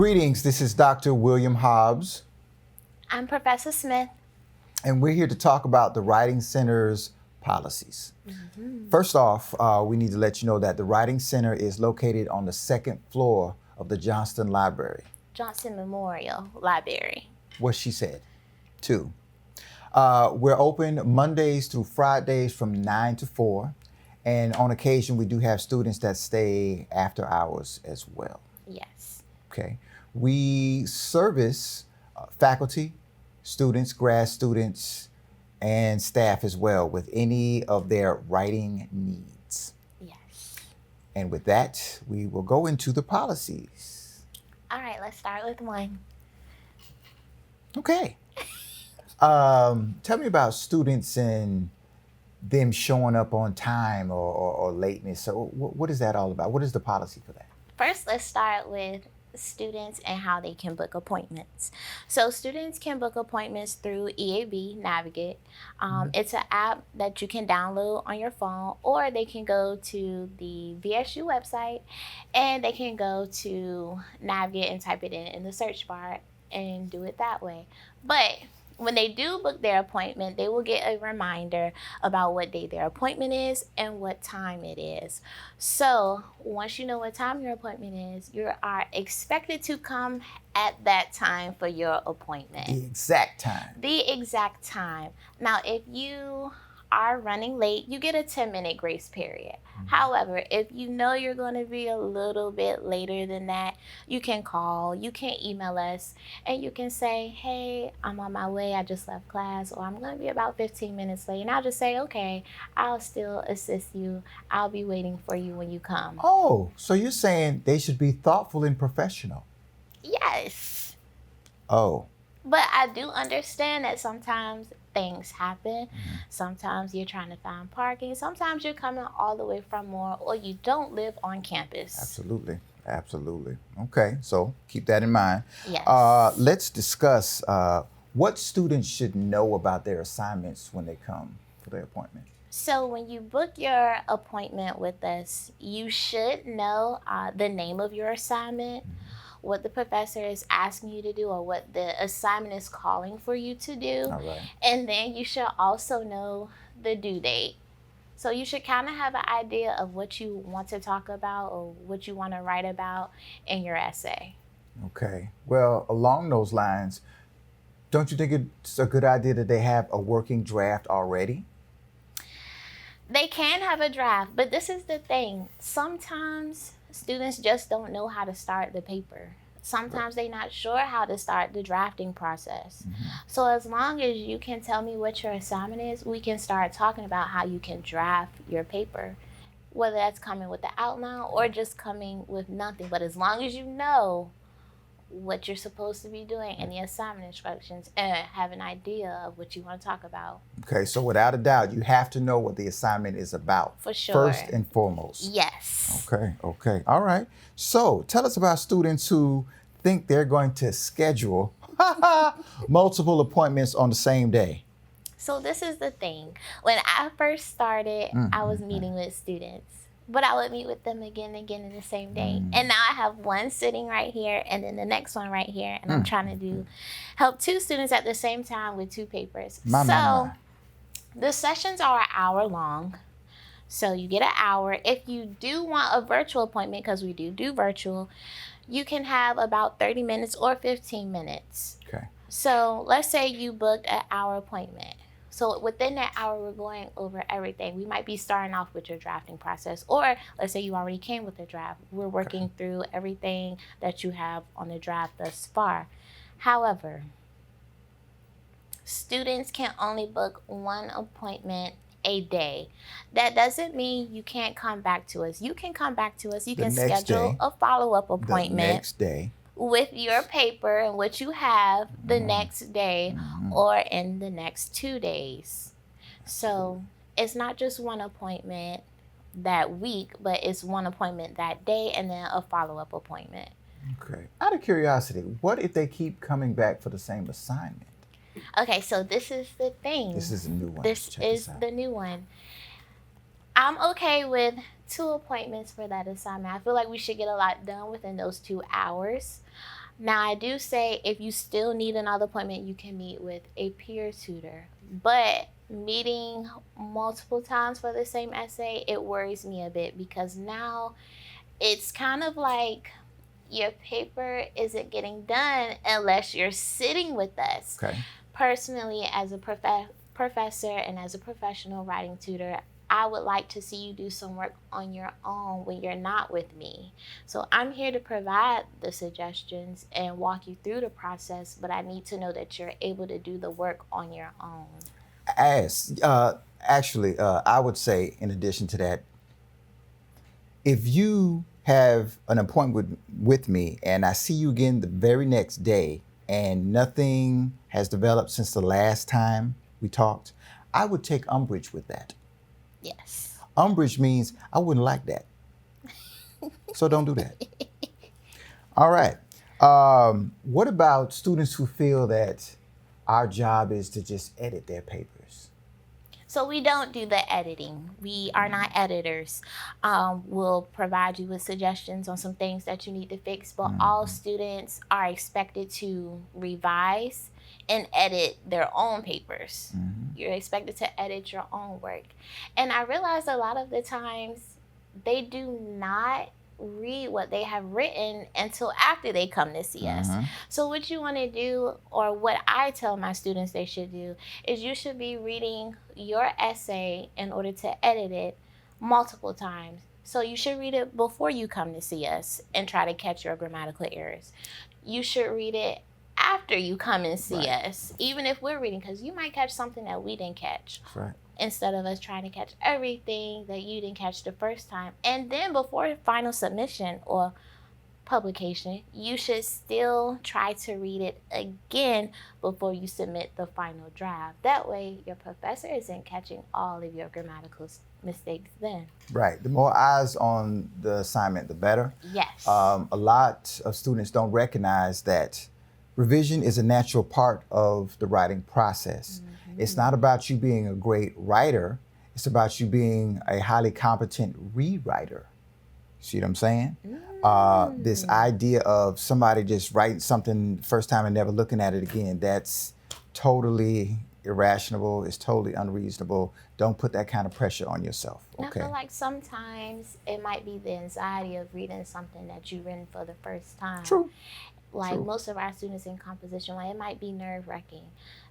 Greetings, this is Dr. William Hobbs, I'm Professor Smith. and we're here to talk about the Writing Center's policies. First off, we need to let you know that the Writing Center is located on the second floor of the Johnston Library. Johnson Memorial Library. What she said, too. We're open Mondays through Fridays from 9 to 4, and on occasion we do have students that stay after hours as well. Yes. Okay. We service faculty, students, grad students, and staff as well with any of their writing needs. Yes. And with that, we will go into the policies. All right, let's start with one. Okay. Tell me about students and them showing up on time or lateness. So what is that all about? What is the policy for that? First, let's start with students and how they can book appointments. So students can book appointments through EAB Navigate. It's an app that you can download on your phone, or they can go to the VSU website and they can go to Navigate and type it in the search bar and do it that way. But when they do book their appointment, they will get a reminder about what day their appointment is and what time it is. So once you know what time your appointment is, you are expected to come at that time for your appointment. The exact time. The exact time. Now, if you are running late, you get a 10-minute grace period. However, if you know you're going to be a little bit later than that, you can call, you can email us, and you can say, hey, I'm on my way, I just left class, or I'm going to be about 15 minutes late. And I'll just say, okay, I'll still assist you. I'll be waiting for you when you come. Oh, so you're saying they should be thoughtful and professional. Yes. Oh. But I do understand that sometimes things happen. Sometimes you're trying to find parking. Sometimes you're coming all the way from more, or you don't live on campus. Absolutely. Absolutely. Okay, so keep that in mind. Yes. Let's discuss what students should know about their assignments when they come for their appointment. So when you book your appointment with us, you should know the name of your assignment, what the professor is asking you to do, or what the assignment is calling for you to do. All right. And then you should also know the due date. So you should kind of have an idea of what you want to talk about or what you want to write about in your essay. Okay. Well, along those lines, don't you think it's a good idea that they have a working draft already? They can have a draft, but this is the thing. Sometimes students just don't know how to start the paper. Sometimes they're not sure how to start the drafting process. So as long as you can tell me what your assignment is, we can start talking about how you can draft your paper, whether that's coming with the outline or just coming with nothing. But as long as you know what you're supposed to be doing and the assignment instructions and have an idea of what you want to talk about. Okay, so without a doubt, you have to know what the assignment is about. For sure. First and foremost. Yes. Okay. All right. So tell us about students who think they're going to schedule multiple appointments on the same day. So this is the thing. When I first started, I was meeting with students, but I would meet with them again and again in the same day. And now I have one sitting right here and then the next one right here. And I'm trying to help two students at the same time with two papers. The sessions are an hour long. So you get an hour. If you do want a virtual appointment, because we do virtual, you can have about 30 minutes or 15 minutes. Okay. So let's say you booked an hour appointment. So within that hour, we're going over everything. We might be starting off with your drafting process, or let's say you already came with a draft. We're working through everything that you have on the draft thus far. However, students can only book one appointment a day. That doesn't mean you can't come back to us. You can come back to us. You can schedule a follow-up appointment. The next day. With your paper and what you have the next day or in the next 2 days. So it's not just one appointment that week, but it's one appointment that day and then a follow-up appointment. Okay. Out of curiosity, what if they keep coming back for the same assignment? Okay, so this is the thing. This is a new one. This is the new one. I'm okay with 2 appointments for that assignment. I feel like we should get a lot done within those 2 hours. Now, I do say if you still need another appointment, you can meet with a peer tutor. But meeting multiple times for the same essay, it worries me a bit because now it's kind of like your paper isn't getting done unless you're sitting with us. Okay. Personally, as a professor and as a professional writing tutor, I would like to see you do some work on your own when you're not with me. So I'm here to provide the suggestions and walk you through the process, but I need to know that you're able to do the work on your own. I would say, in addition to that, if you have an appointment with me and I see you again the very next day and nothing has developed since the last time we talked, I would take umbrage with that. Yes. Umbrage means I wouldn't like that. So don't do that. All right. What about students who feel that our job is to just edit their papers? So we don't do the editing. We are not editors. We'll provide you with suggestions on some things that you need to fix, but all students are expected to revise and edit their own papers. You're expected to edit your own work. And I realize a lot of the times they do not read what they have written until after they come to see us. So what you want to do, or what I tell my students they should do, is you should be reading your essay in order to edit it multiple times. So you should read it before you come to see us and try to catch your grammatical errors. You should read it after you come and see us, even if we're reading, because you might catch something that we didn't catch. Right. Instead of us trying to catch everything that you didn't catch the first time. And then before final submission or publication, you should still try to read it again before you submit the final draft. That way your professor isn't catching all of your grammatical mistakes then. Right. The more eyes on the assignment, the better. Yes. A lot of students don't recognize that revision is a natural part of the writing process. It's not about you being a great writer. It's about you being a highly competent rewriter. See what I'm saying? This idea of somebody just writing something first time and never looking at it again, that's totally irrational. It's totally unreasonable. Don't put that kind of pressure on yourself. Okay. I feel like sometimes it might be the anxiety of reading something that you've written for the first time. True. Like most of our students in composition, like it might be nerve-wracking.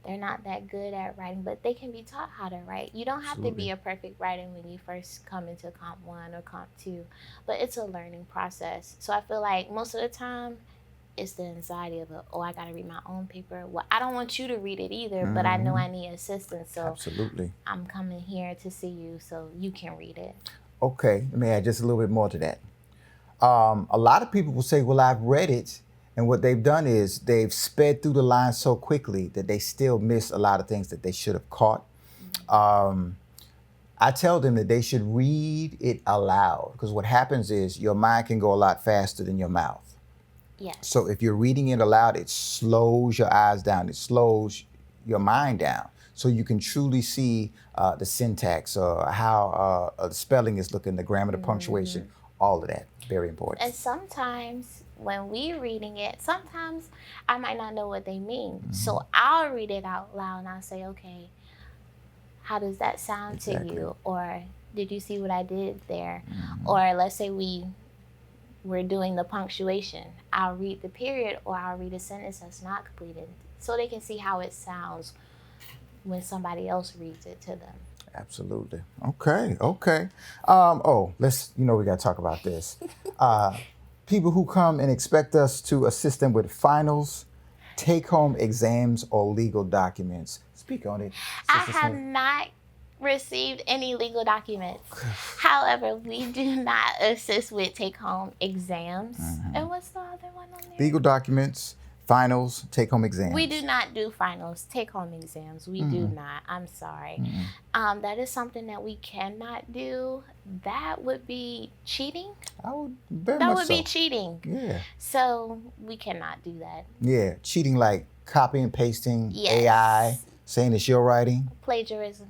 They're not that good at writing, but they can be taught how to write. You don't have to be a perfect writer when you first come into Comp 1 or Comp 2, but it's a learning process. So I feel like most of the time, it's the anxiety of, I got to read my own paper. Well, I don't want you to read it either, but I know I need assistance. So absolutely, I'm coming here to see you so you can read it. Okay, let me add just a little bit more to that. A lot of people will say, well, I've read it. And what they've done is they've sped through the lines so quickly that they still miss a lot of things that they should have caught. I tell them that they should read it aloud, because what happens is your mind can go a lot faster than your mouth. Yes. So if you're reading it aloud, it slows your eyes down. It slows your mind down. So you can truly see the syntax or how the spelling is looking, the grammar, the punctuation, all of that. Very important. And sometimes when we're reading it, sometimes I might not know what they mean. So I'll read it out loud and I'll say, okay, how does that sound to you? Or did you see what I did there? Or let's say we're doing the punctuation. I'll read the period or I'll read a sentence that's not completed so they can see how it sounds when somebody else reads it to them. Absolutely. Okay. We got to talk about this. People who come and expect us to assist them with finals, take-home exams, or legal documents. Speak on it. I have not received any legal documents. However, we do not assist with take-home exams. And what's the other one on there? Legal documents, finals, take-home exams. We do not do finals, take-home exams. We do not. I'm sorry. That is something that we cannot do. That would be cheating. That would be cheating. Yeah. So we cannot do that. Yeah, cheating like copy and pasting, AI, saying it's your writing. Plagiarism.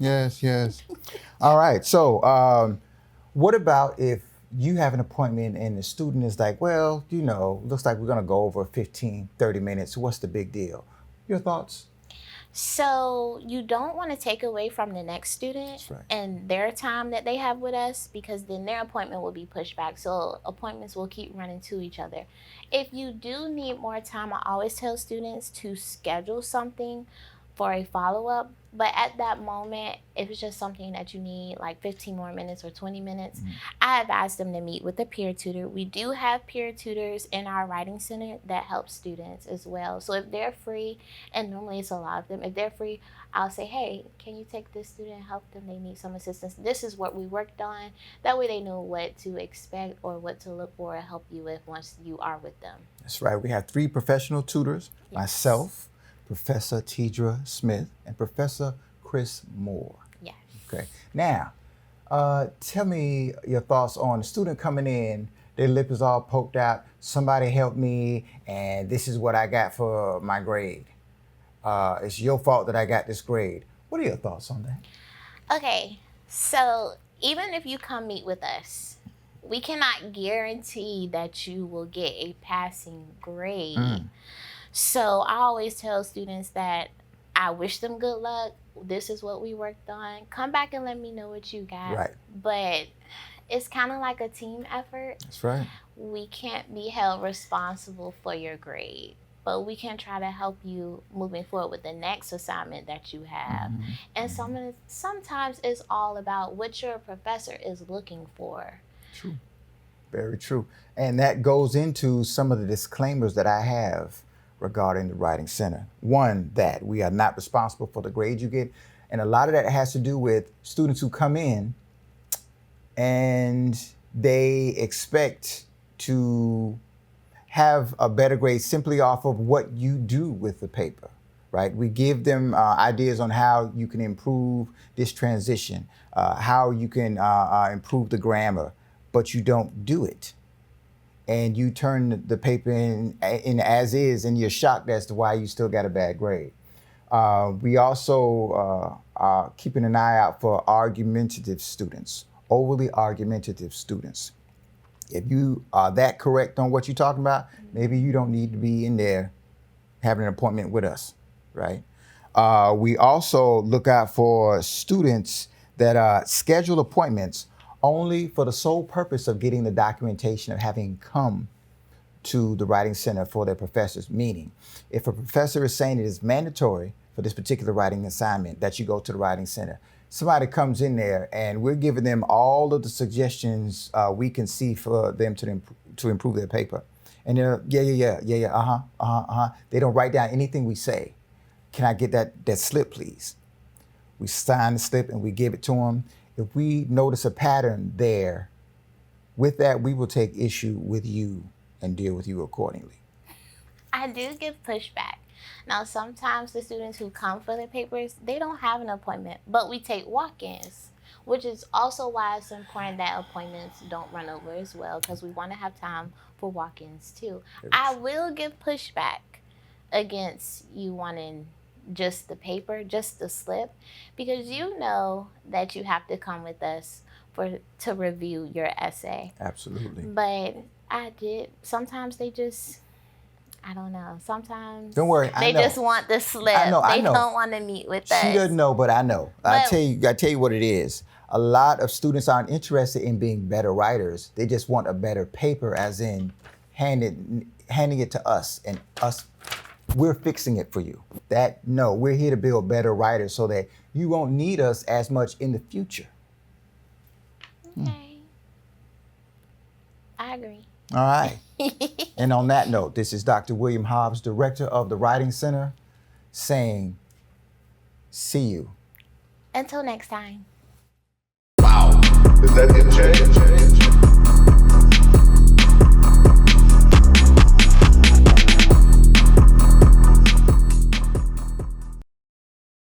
Yes. All right. So what about if you have an appointment and the student is like, well, looks like we're going to go over 15, 30 minutes. What's the big deal? Your thoughts? So you don't want to take away from the next student That's right. and their time that they have with us, because then their appointment will be pushed back. So appointments will keep running to each other. If you do need more time, I always tell students to schedule something for a follow-up. But at that moment, if it's just something that you need like 15 more minutes or 20 minutes, I advise them to meet with a peer tutor. We do have peer tutors in our writing center that help students as well. So if they're free, and normally it's a lot of them, if they're free, I'll say, hey, can you take this student and help them? They need some assistance. This is what we worked on. That way they know what to expect or what to look for and help you with once you are with them. That's right. We have 3 professional tutors, Yes. myself, Professor Tidra Smith, and Professor Chris Moore. Yes. Okay. Now, tell me your thoughts on the student coming in, their lip is all poked out, somebody help me, and this is what I got for my grade. It's your fault that I got this grade. What are your thoughts on that? Okay, so even if you come meet with us, we cannot guarantee that you will get a passing grade. So I always tell students that I wish them good luck. This is what we worked on. Come back and let me know what you got. Right. But it's kind of like a team effort. That's right. We can't be held responsible for your grade, but we can try to help you moving forward with the next assignment that you have. And sometimes it's all about what your professor is looking for. True. Very true. And that goes into some of the disclaimers that I have regarding the Writing Center. One, that we are not responsible for the grade you get. And a lot of that has to do with students who come in and they expect to have a better grade simply off of what you do with the paper, right? We give them ideas on how you can improve this transition, how you can improve the grammar, but you don't do it. And you turn the paper in as is, and you're shocked as to why you still got a bad grade. We also are keeping an eye out for argumentative students, overly argumentative students. If you are that correct on what you're talking about, maybe you don't need to be in there having an appointment with us, right? We also look out for students that schedule appointments only for the sole purpose of getting the documentation of having come to the Writing Center for their professors. Meaning, if a professor is saying it is mandatory for this particular writing assignment that you go to the Writing Center, somebody comes in there and we're giving them all of the suggestions we can see for them to improve their paper. And they're, yeah. They don't write down anything we say. Can I get that slip, please? We sign the slip and we give it to them. If we notice a pattern there, with that, we will take issue with you and deal with you accordingly. I do give pushback. Now, sometimes the students who come for the papers, they don't have an appointment, but we take walk-ins, which is also why it's important that appointments don't run over as well, because we want to have time for walk-ins too. I will give pushback against you wanting just the paper, just the slip, because you know that you have to come with us to review your essay. Absolutely. But sometimes they just, I don't know. Sometimes don't worry, they just want the slip. I know. They don't want to meet with us. She doesn't know, but I know. I tell you what it is. A lot of students aren't interested in being better writers. They just want a better paper, as in handing it to us, and us, we're fixing it for you. We're here to build better writers so that you won't need us as much in the future. Okay. I agree. All right. And on that note, this is Dr. William Hobbs, Director of the Writing Center, saying, see you. Until next time. Wow. Is that the change?